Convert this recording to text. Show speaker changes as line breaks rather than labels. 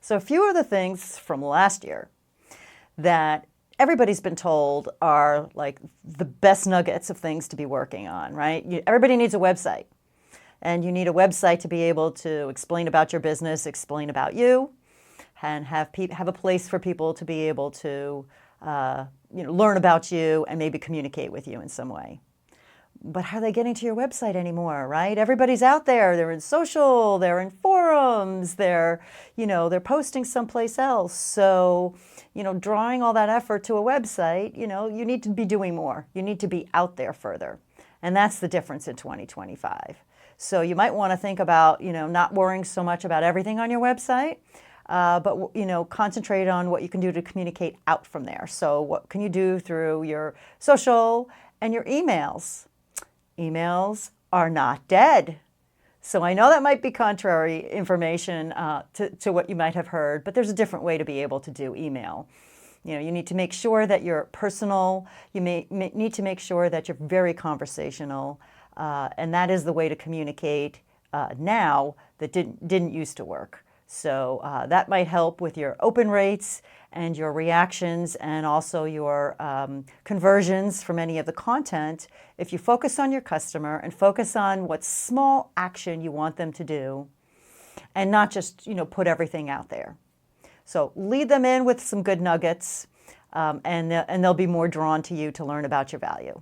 So a few of the things from last year that everybody's been told are like the best nuggets of things to be working on, right? Everybody needs a website. And you need a website to be able to explain about your business, explain about you, and have a place for people to be able to learn about you and maybe communicate with you in some way. But how are they getting to your website anymore, right? Everybody's out there. They're in social, they're in forums, they're posting someplace else. So, drawing all that effort to a website, you need to be doing more. You need to be out there further. And that's the difference in 2025. So you might want to think about, not worrying so much about everything on your website, but concentrate on what you can do to communicate out from there. So what can you do through your social and your emails? Emails are not dead. So I know that might be contrary information to what you might have heard, but there's a different way to be able to do email. You need to make sure that you're personal. You may need to make sure that you're very conversational, and that is the way to communicate now that didn't used to work. So that might help with your open rates and your reactions and also your conversions from any of the content. If you focus on your customer and focus on what small action you want them to do and not just, put everything out there. So lead them in with some good nuggets and they'll be more drawn to you to learn about your value.